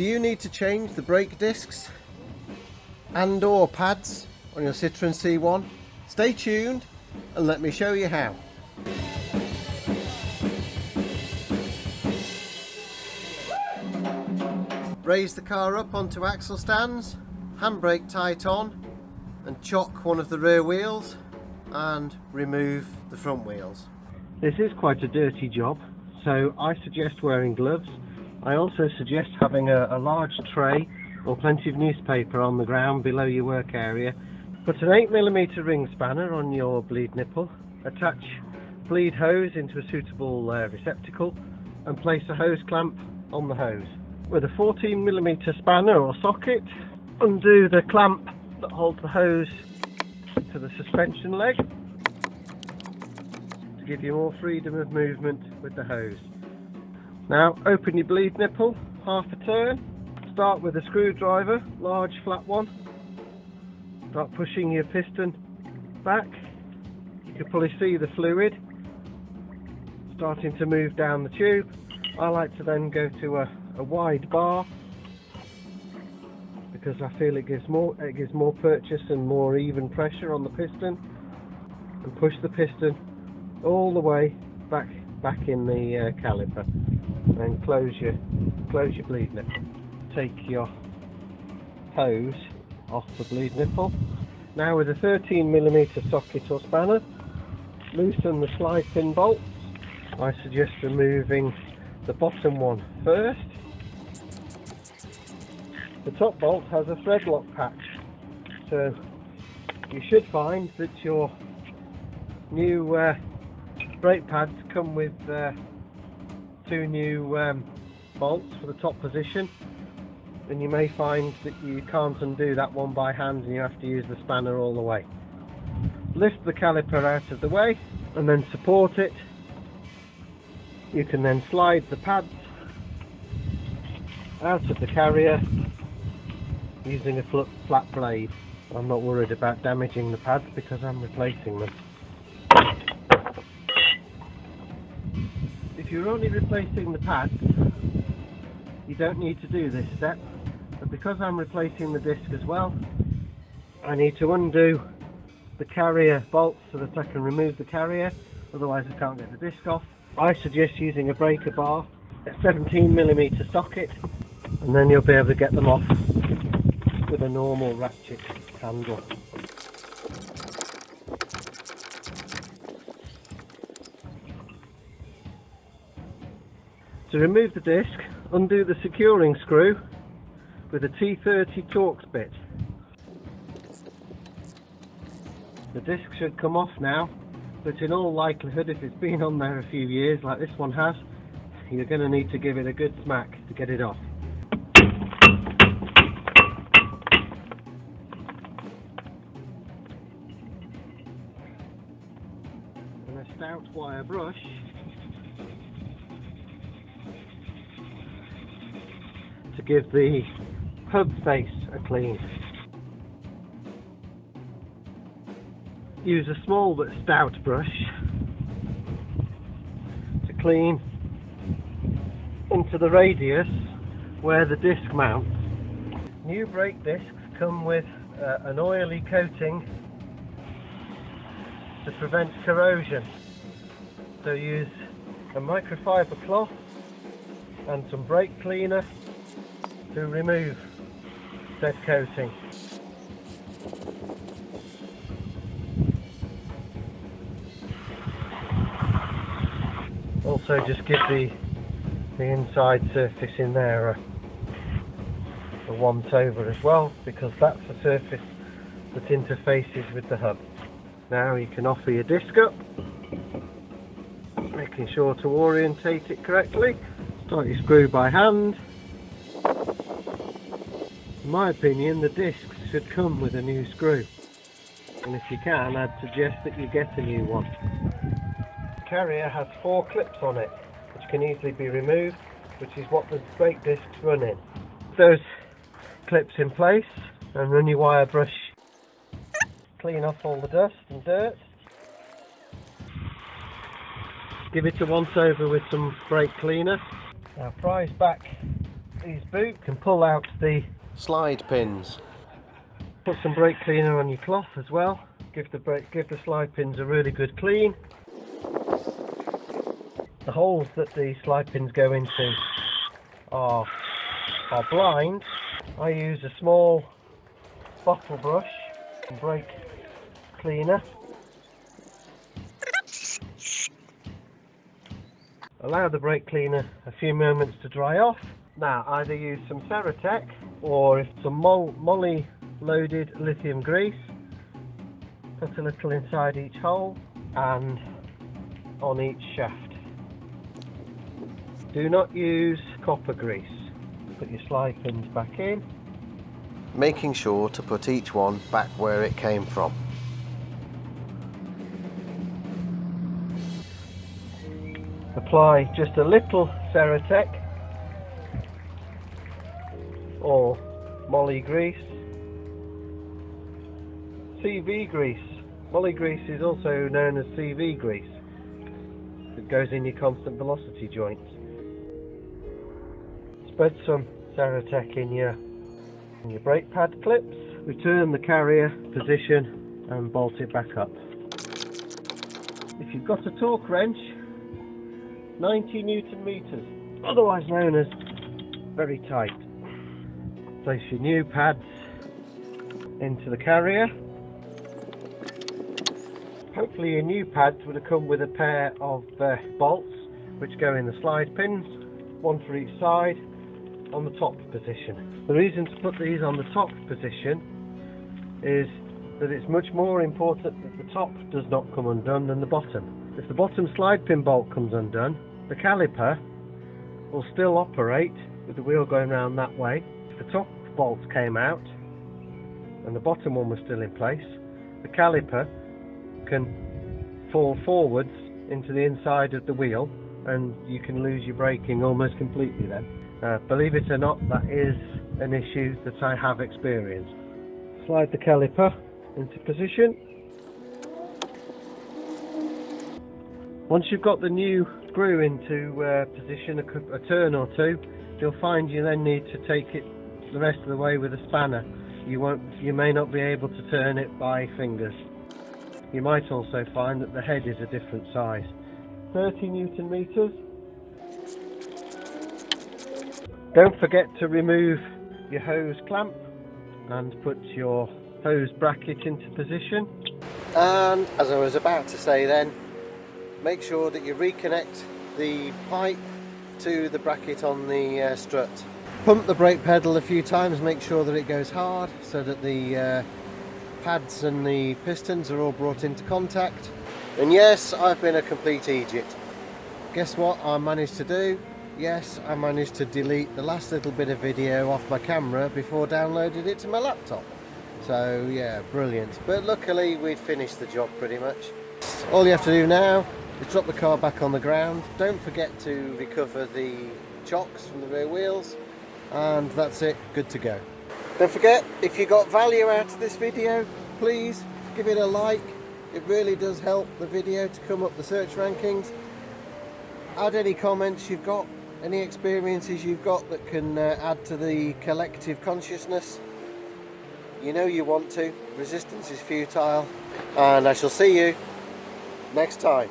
Do you need to change the brake discs and or pads on your Citroen C1? Stay tuned and let me show you how. Raise the car up onto axle stands, handbrake tight on, and chock one of the rear wheels and remove the front wheels. This is quite a dirty job, so I suggest wearing gloves. I also suggest having a large tray or plenty of newspaper on the ground below your work area. Put an 8mm ring spanner on your bleed nipple, attach bleed hose into a suitable receptacle and place a hose clamp on the hose. With a 14mm spanner or socket, undo the clamp that holds the hose to the suspension leg to give you more freedom of movement with the hose. Now open your bleed nipple, half a turn, start with a screwdriver, large flat one, start pushing your piston back. You can probably see the fluid starting to move down the tube. I like to then go to a wide bar because I feel it gives more purchase and more even pressure on the piston, and push the piston all the way back in the caliper, and close your bleed nipple. Take your hose off the bleed nipple. Now with a 13mm socket or spanner, loosen the slide pin bolts. I suggest removing the bottom one first. The top bolt has a thread lock patch, so you should find that your new brake pads come with two new bolts for the top position, and you may find that you can't undo that one by hand and you have to use the spanner all the way. Lift the caliper out of the way and then support it. You can then slide the pads out of the carrier using a flat blade. I'm not worried about damaging the pads because I'm replacing them. If you're only replacing the pads, you don't need to do this step, but because I'm replacing the disc as well, I need to undo the carrier bolts so that I can remove the carrier, otherwise I can't get the disc off. I suggest using a breaker bar, a 17mm socket, and then you'll be able to get them off with a normal ratchet handle. To remove the disc, undo the securing screw with a T30 Torx bit. The disc should come off now, but in all likelihood, if it's been on there a few years like this one has, you're going to need to give it a good smack to get it off. And a stout wire brush to give the hub face a clean. Use a small but stout brush to clean into the radius where the disc mounts. New brake discs come with an oily coating to prevent corrosion. So use a microfiber cloth and some brake cleaner to remove said coating. Also just give the inside surface in there a once over as well, because that's the surface that interfaces with the hub. Now you can offer your disc up, making sure to orientate it correctly. Start your screw by hand. In my opinion, the discs should come with a new screw, and if you can, I'd suggest that you get a new one. The carrier has 4 clips on it, which can easily be removed, which is what the brake discs run in. Those clips in place, and run your wire brush. Clean off all the dust and dirt. Give it a once over with some brake cleaner. Now prise back these boots, you can pull out the slide pins. Put some brake cleaner on your cloth as well. Give the slide pins a really good clean. The holes that the slide pins go into are blind. I use a small bottle brush and brake cleaner. Allow the brake cleaner a few moments to dry off. Now either use some Ceratec or some moly loaded lithium grease. Put a little inside each hole and on each shaft. Do not use copper grease. Put your slide pins back in, making sure to put each one back where it came from. Apply just a little Ceratec or moly grease. CV grease. Moly grease is also known as CV grease. It goes in your constant velocity joints. Spread some Ceratec in your brake pad clips. Return the carrier position and bolt it back up. If you've got a torque wrench, 90 Newton meters, otherwise known as very tight. Place your new pads into the carrier. Hopefully your new pads would have come with a pair of bolts which go in the slide pins, one for each side, on the top position. The reason to put these on the top position is that it's much more important that the top does not come undone than the bottom. If the bottom slide pin bolt comes undone, the caliper will still operate with the wheel going round that way. If the top bolts came out and the bottom one was still in place, the caliper can fall forwards into the inside of the wheel and you can lose your braking almost completely then. Believe it or not, that is an issue that I have experienced. Slide the caliper into position. Once you've got the new screw into position a turn or two, you'll find you then need to take it the rest of the way with a spanner. You may not be able to turn it by fingers. You might also find that the head is a different size. 30 Newton meters. Don't forget to remove your hose clamp and put your hose bracket into position. And as I was about to say then, make sure that you reconnect the pipe to the bracket on the strut. Pump the brake pedal a few times, make sure that it goes hard so that the pads and the pistons are all brought into contact. And yes, I've been a complete idiot. Guess what I managed to do? Yes, I managed to delete the last little bit of video off my camera before downloading it to my laptop. So yeah, brilliant. But luckily we'd finished the job pretty much. All you have to do now is drop the car back on the ground. Don't forget to recover the chocks from the rear wheels, and that's it, good to go. Don't forget, if you got value out of this video, please give it a like. It really does help the video to come up the search rankings. Add any comments you've got, any experiences you've got that can add to the collective consciousness. You know you want to. Resistance is futile. And I shall see you next time.